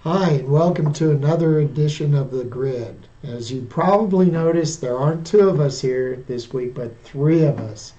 Hi, and welcome to another edition of The Grid. As you probably noticed, there aren't two of us here this week, but three of us.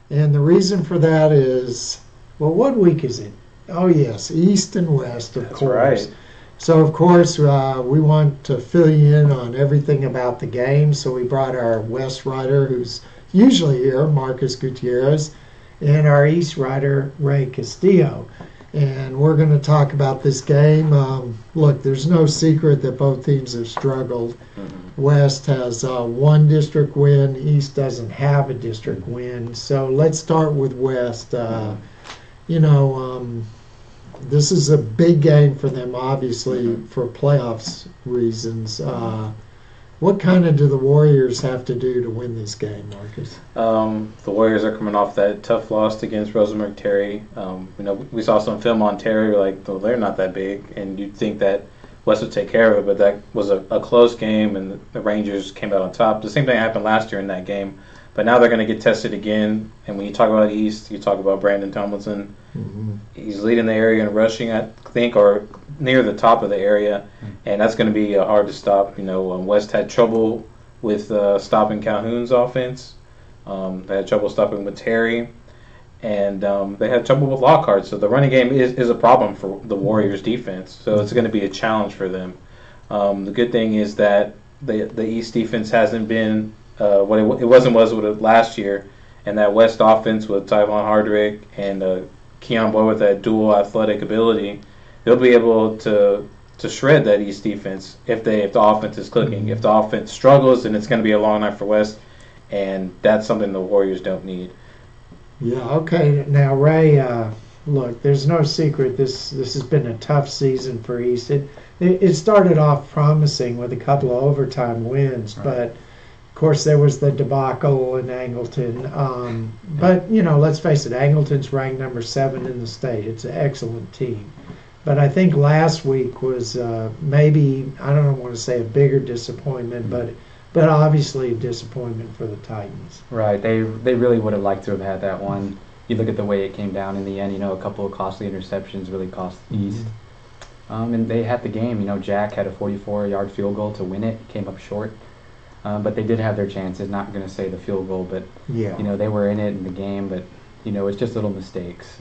And the reason for that is, well, what week is it? Oh, yes, East and West, of That's course. right. So, of course, we want to fill you in on everything about the game. So, we brought our West writer, who's usually here, Marcus Gutierrez, and our East writer, Ray Castillo. And we're going to talk about this game. Look, there's no secret that both teams have struggled. West has one district win. East doesn't have a district win. So let's start with West. You know, this is a big game for them, obviously, for playoffs reasons. What kind of do the Warriors have to do to win this game, Marcus? The Warriors are coming off that tough loss against Rosenberg Terry. We saw some film on Terry, like, well, they're not that big, and you'd think that West would take care of it, but that was a close game, and the Rangers came out on top. The same thing happened last year in that game, but now they're going to get tested again. And when you talk about East, you talk about Brandon Tomlinson. Mm-hmm. He's leading the area in rushing, I think, or near the top of the area, and that's going to be hard to stop. West had trouble with stopping Calhoun's offense. They had trouble stopping with Terry, and they had trouble with Lockhart. So the running game is a problem for the Warriors' defense. So it's going to be a challenge for them. The good thing is that the East defense hasn't been what it wasn't with it last year, and that West offense with Tyvon Hardrick and Keon Boyd with that dual athletic ability, they'll be able to shred that East defense if the offense is clicking. If the offense struggles, then it's going to be a long night for West, and that's something the Warriors don't need. Yeah, okay. Now, Ray, look, there's no secret. This has been a tough season for East. It started off promising with a couple of overtime wins, Right. but of course there was the debacle in Angleton. But let's face it, Angleton's ranked number 7 in the state. It's an excellent team. But I think last week was maybe, I don't want to say a bigger disappointment, but obviously a disappointment for the Titans. Right. They really would have liked to have had that one. You look at the way it came down in the end. A couple of costly interceptions really cost East. And they had the game. Jack had a 44-yard field goal to win it. Came up short. But they did have their chances. Not going to say the field goal, but Yeah. they were in it in the game. But it's just little mistakes.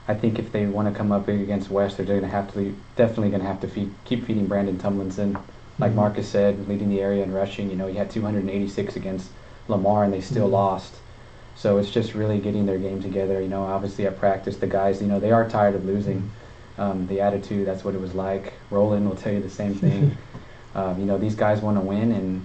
I think if they want to come up big against West, they're definitely going to have to keep feeding Brandon Tomlinson. Like Marcus said, leading the area in rushing. He had 286 against Lamar, and they still lost. So it's just really getting their game together. Obviously at practice, the guys, they are tired of losing. The attitude, that's what it was like. Roland will tell you the same thing. These guys want to win, and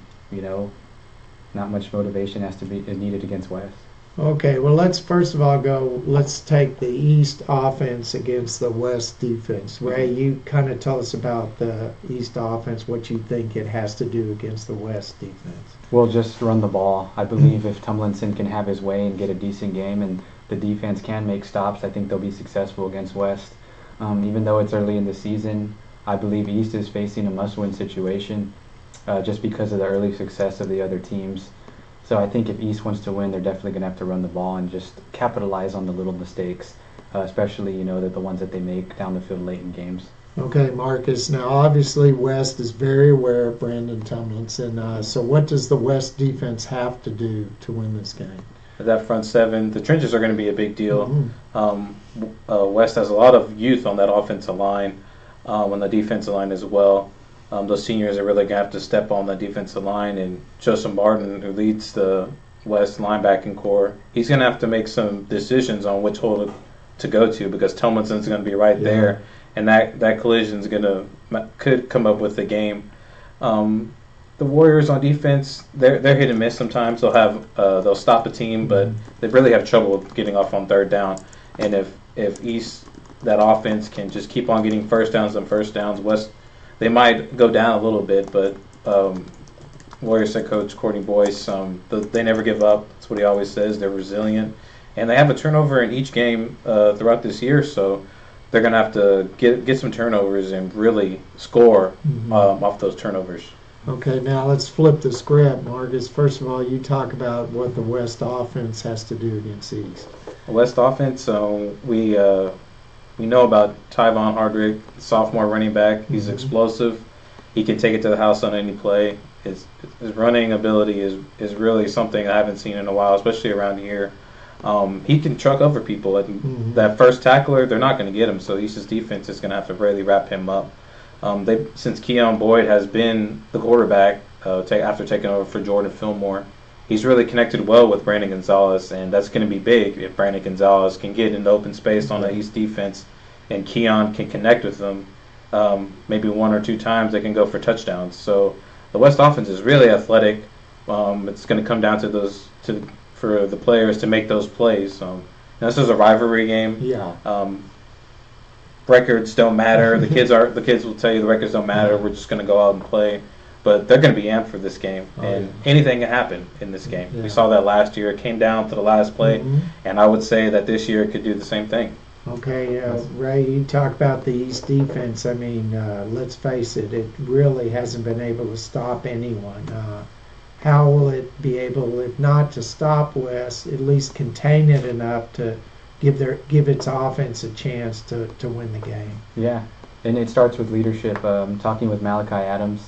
not much motivation is needed against West. Okay, well, let's first of all let's take the East offense against the West defense. Ray, you kind of tell us about the East offense, what you think it has to do against the West defense. Well, just run the ball. I believe if Tomlinson can have his way and get a decent game and the defense can make stops, I think they'll be successful against West. Even though it's early in the season, I believe East is facing a must-win situation just because of the early success of the other teams. So I think if East wants to win, they're definitely going to have to run the ball and just capitalize on the little mistakes, especially, the ones that they make down the field late in games. Okay, Marcus. Now, obviously, West is very aware of Brandon Tomlinson. So what does the West defense have to do to win this game? That front seven, the trenches are going to be a big deal. West has a lot of youth on that offensive line, on the defensive line as well. Those seniors are really going to have to step on the defensive line, and Joseph Martin, who leads the West linebacking core, he's going to have to make some decisions on which hole to go to because Tomlinson's going to be right there, and that collision is could come up with the game. The Warriors on defense, they're hit and miss sometimes. They'll stop a team, but they really have trouble getting off on third down. And if East, that offense can just keep on getting first downs, West, they might go down a little bit, but Warriors head coach Courtney Boyce, they never give up. That's what he always says. They're resilient, and they have a turnover in each game throughout this year. So they're going to have to get some turnovers and really score off those turnovers. Okay, now let's flip the script, Marcus. First of all, you talk about what the West offense has to do against East. West offense, we know about Tyvon Hardrick, sophomore running back. He's explosive. He can take it to the house on any play. His running ability is really something I haven't seen in a while, especially around here. He can truck over people. And that first tackler, they're not going to get him, so East's defense is going to have to really wrap him up. Since Keon Boyd has been the quarterback after taking over for Jordan Fillmore, he's really connected well with Brandon Gonzalez, and that's going to be big if Brandon Gonzalez can get into open space on the East defense and Keon can connect with them. Maybe one or two times they can go for touchdowns. So the West offense is really athletic. It's going to come down to for the players to make those plays. This is a rivalry game. Yeah. Records don't matter. The kids will tell you the records don't matter. We're just going to go out and play. But they're going to be amped for this game, and anything can happen in this game. Yeah. We saw that last year. It came down to the last play, and I would say that this year it could do the same thing. Okay, Ray, you talk about the East defense. I mean, let's face it, it really hasn't been able to stop anyone. How will it be able, if not to stop West, at least contain it enough to give its offense a chance to win the game? Yeah, and it starts with leadership. Talking with Malachi Adams,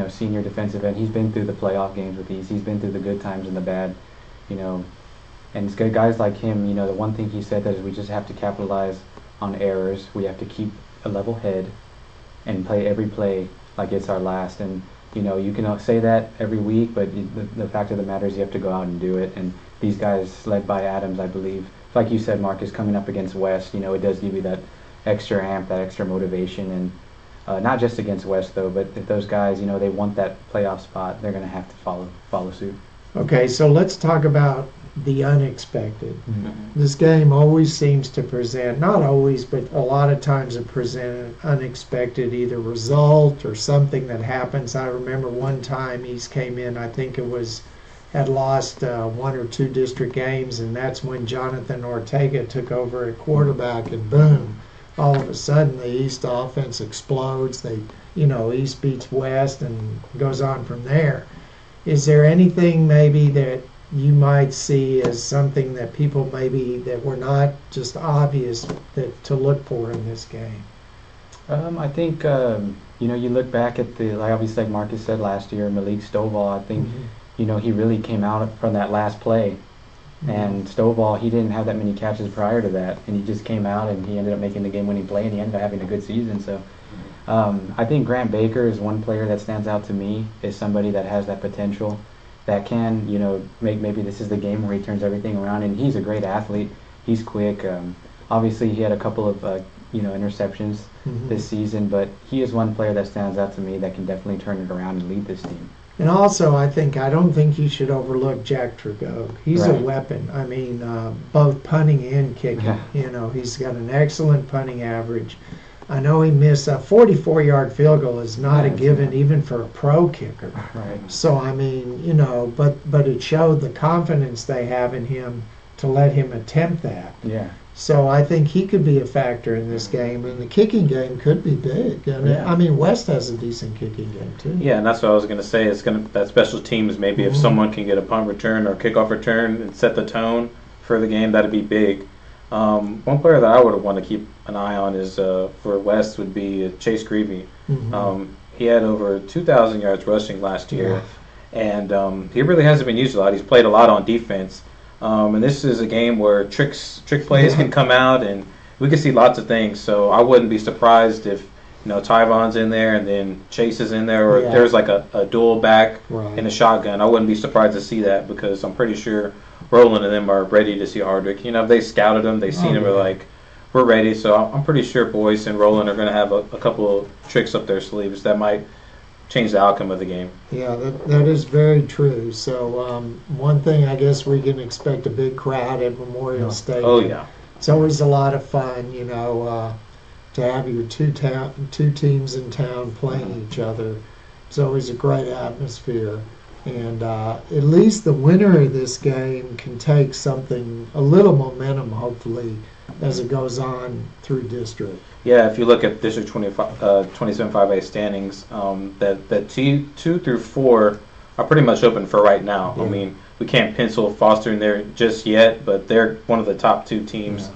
senior defensive end, he's been through the playoff games with these. He's been through the good times and the bad, and it's good guys like him. The one thing he said that is we just have to capitalize on errors. We have to keep a level head and play every play like it's our last. And you can say that every week, but the fact of the matter is you have to go out and do it. And these guys, led by Adams, I believe, like you said, Marcus, coming up against West, it does give you that extra amp, that extra motivation. And not just against West, though, but if those guys, they want that playoff spot, they're going to have to follow suit. Okay, so let's talk about the unexpected. This game always seems to present, not always, but a lot of times it presents an unexpected either result or something that happens. I remember one time East came in, I think had lost one or two district games, and that's when Jonathan Ortega took over at quarterback, and boom, all of a sudden the East offense explodes. East beats West and goes on from there. Is there anything maybe that you might see as something that people maybe that were not just obvious that to look for in this game? I think you look back at obviously like Marcus said last year, Malik Stovall. I think he really came out from that last play, and Stovall, he didn't have that many catches prior to that, and he just came out and he ended up making the game-winning play, and he ended up having a good season. So I think Grant Baker is one player that stands out to me, is somebody that has that potential, that can, maybe this is the game where he turns everything around. And he's a great athlete. He's quick. Obviously, he had a couple of, interceptions this season, but he is one player that stands out to me that can definitely turn it around and lead this team. And also, I don't think you should overlook Jack Trago. He's a weapon. I mean, both punting and kicking. He's got an excellent punting average. I know he missed a 44-yard field goal is not a given even for a pro kicker. Right. So, I mean, but it showed the confidence they have in him to let him attempt that. Yeah. So I think he could be a factor in this game, and the kicking game could be big. I mean, West has a decent kicking game too. Yeah, and that's what I was going to say. That special teams, maybe if someone can get a punt return or kickoff return and set the tone for the game, that'd be big. One player that I would want to keep an eye on is for West would be Chase Greavy. He had over 2,000 yards rushing last year, and he really hasn't been used a lot. He's played a lot on defense, and this is a game where trick plays can come out, and we can see lots of things. So I wouldn't be surprised if Tyvon's in there and then Chase is in there, or if there's like a dual back in a shotgun. I wouldn't be surprised to see that, because I'm pretty sure Roland and them are ready to see Hardrick. If they scouted him, they've seen him, they're like, we're ready. So I'm pretty sure Boyce and Roland are going to have a couple of tricks up their sleeves that might change the outcome of the game. Yeah, that is very true. So one thing, I guess we can expect a big crowd at Memorial Stadium. Oh, yeah. It's always a lot of fun, to have your two teams in town playing each other. It's always a great atmosphere. And at least the winner of this game can take a little momentum, hopefully, as it goes on through district. Yeah, if you look at District 27 5A standings, that 2 through 4 are pretty much open for right now. Yeah. I mean, we can't pencil Foster in there just yet, but they're one of the top two teams.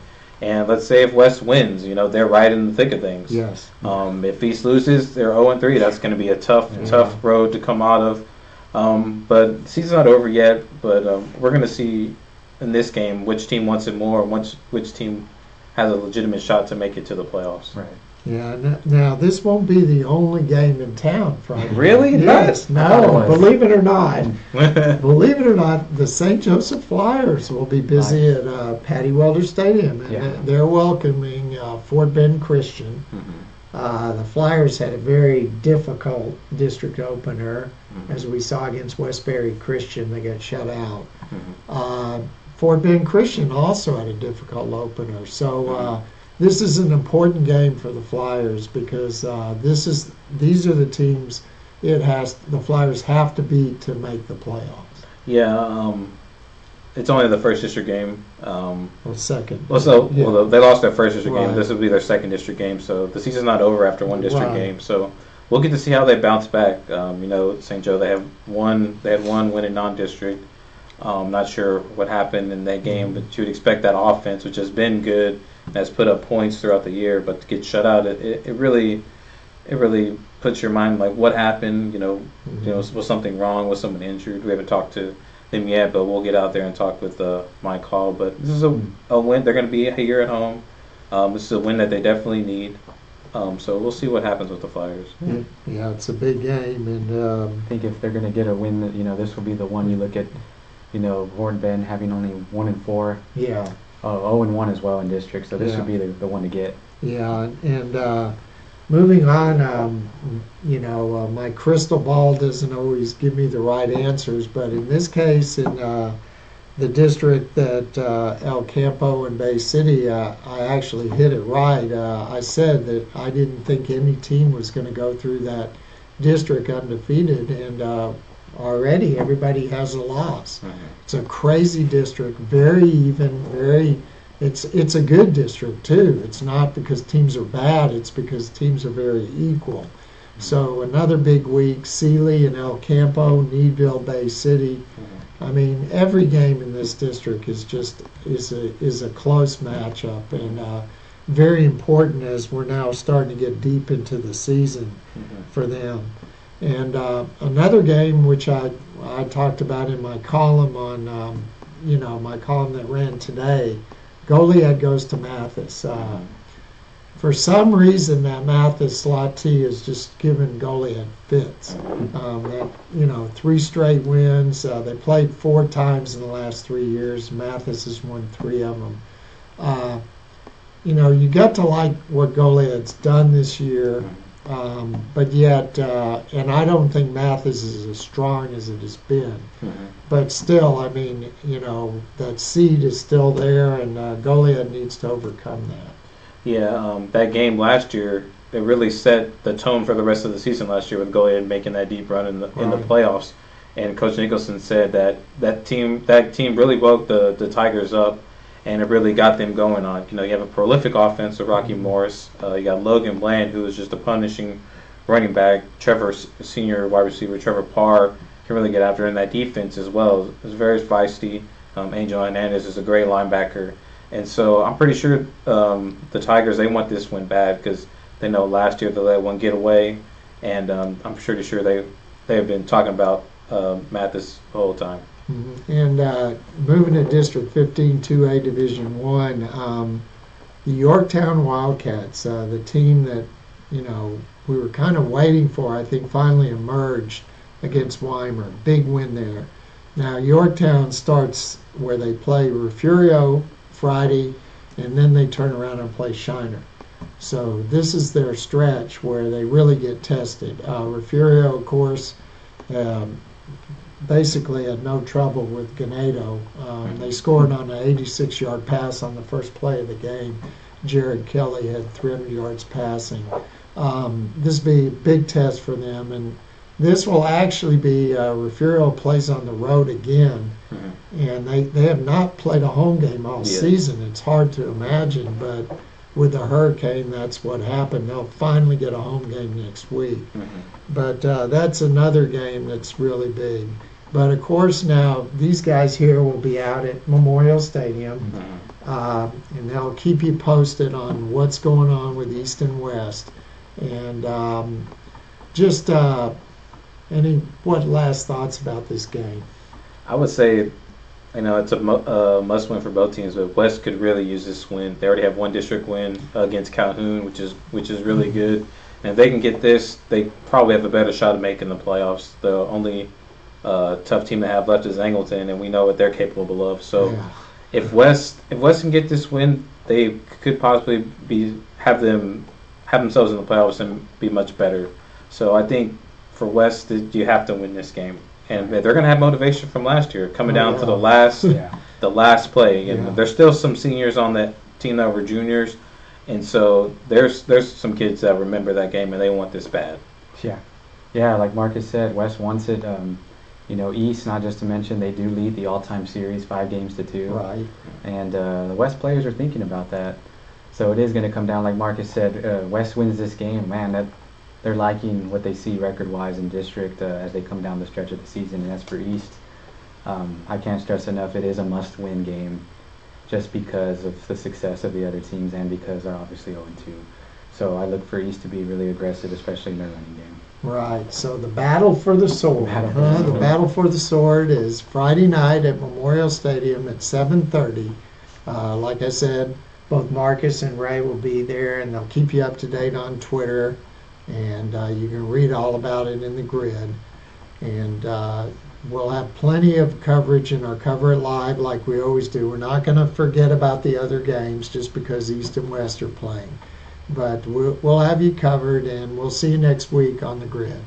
And let's say if West wins, they're right in the thick of things. Yes. If East loses, they're 0-3. That's going to be a tough road to come out of. But the season's not over yet. But we're going to see in this game which team wants it more, and which team has a legitimate shot to make it to the playoffs. Right. Yeah. Now this won't be the only game in town Friday. Really? Yes. No. Believe it or not. Nice. Believe it or not, the St. Joseph Flyers will be busy at Patty Welder Stadium, and they're welcoming Fort Bend Christian. The Flyers had a very difficult district opener, as we saw against Westbury Christian. They got shut out. Fort Bend Christian also had a difficult opener. So this is an important game for the Flyers because these are the teams the Flyers have to beat to make the playoffs. Yeah, it's only the first district game. Second. Well, they lost their first district game. Right. This will be their second district game, so the season's not over after one district game. So we'll get to see how they bounce back. St. Joe, they had one win in non-district. Not sure what happened in that game, but you would expect that offense, which has been good, has put up points throughout the year, but to get shut out, it really puts your mind like, what happened? Was something wrong? Was someone injured? We haven't talked to them yet, but we'll get out there and talk with Mike Hall. But this is a win. They're going to be here at home. This is a win that they definitely need. So we'll see what happens with the Flyers. Yeah, it's a big game, and I think if they're going to get a win, this will be the one you look at. Fort Bend having only 1-4. Yeah. 0-1 as well in district, so this would be the one to get. Yeah, and moving on, my crystal ball doesn't always give me the right answers, but in this case, in the district that El Campo and Bay City, I actually hit it right. I said that I didn't think any team was going to go through that district undefeated, and already everybody has a loss. It's a crazy district, very even, it's a good district too. It's not because teams are bad, it's because teams are very equal. So another big week, Sealy and El Campo, Needville, Bay City. I mean, every game in this district is a close matchup, and very important as we're now starting to get deep into the season for them. And another game which I talked about in my column on, my column that ran today, Goliad goes to Mathis. For some reason, that Mathis slot T is just giving Goliad fits. 3 straight wins. They played 4 times in the last 3 years. Mathis has won 3 of them. You got to like what Goliad's done this year. But yet, and I don't think Mathis is as strong as it has been. But still, I mean, that seed is still there, and Goliad needs to overcome that. Yeah, that game last year, it really set the tone for the rest of the season last year with Goliad making that deep run in the playoffs. And Coach Nicholson said that team really woke the Tigers up, and it really got them going on. You have a prolific offense with Rocky Morris. You got Logan Bland, who is just a punishing running back. Trevor, senior wide receiver, Trevor Parr can really get after. And that defense as well is very feisty. Angel Hernandez is a great linebacker. And so I'm pretty sure the Tigers, they want this win bad because they know last year they let one get away. And I'm pretty sure they have been talking about Mathis the whole time. And moving to District 15, 2A Division 1, the Yorktown Wildcats, the team that, we were kind of waiting for, I think finally emerged against Weimar. Big win there. Now, Yorktown starts where they play Refugio Friday, and then they turn around and play Shiner. So this is their stretch where they really get tested. Refugio, of course, basically had no trouble with Ganado. They scored on an 86-yard pass on the first play of the game. Jared Kelly had 300 yards passing. This will be a big test for them, and this will actually be Refugio plays on the road again, and they have not played a home game all season. It's hard to imagine, but with the hurricane, that's what happened. They'll finally get a home game next week. But that's another game that's really big. But of course now these guys here will be out at Memorial Stadium, and they'll keep you posted on what's going on with East and West. And just what last thoughts about this game? I would say, it's a must win for both teams, but West could really use this win. They already have one district win against Calhoun, which is really good. And if they can get this, they probably have a better shot of making the playoffs. The only tough team to have left is Angleton, and we know what they're capable of. So if West can get this win, they could possibly have themselves in the playoffs and be much better. So I think for West, you have to win this game, and they're going to have motivation from last year, coming down to the last play. And there's still some seniors on that team that were juniors, and so there's some kids that remember that game and they want this bad. Yeah. Like Marcus said, West wants it. East, not just to mention, they do lead the all-time series 5-2. Right. And the West players are thinking about that. So it is going to come down, like Marcus said, West wins this game, man, they're liking what they see record-wise in district as they come down the stretch of the season. And as for East, I can't stress enough, it is a must-win game just because of the success of the other teams and because they're obviously 0-2. So I look for East to be really aggressive, especially in their running game. Right, so the battle for the sword. The battle for the sword is Friday night at Memorial Stadium at 7:30. Like I said, both Marcus and Ray will be there, and they'll keep you up to date on Twitter, and you can read all about it in the grid. And we'll have plenty of coverage in our Cover It Live like we always do. We're not going to forget about the other games just because East and West are playing. But we'll have you covered, and we'll see you next week on the grid.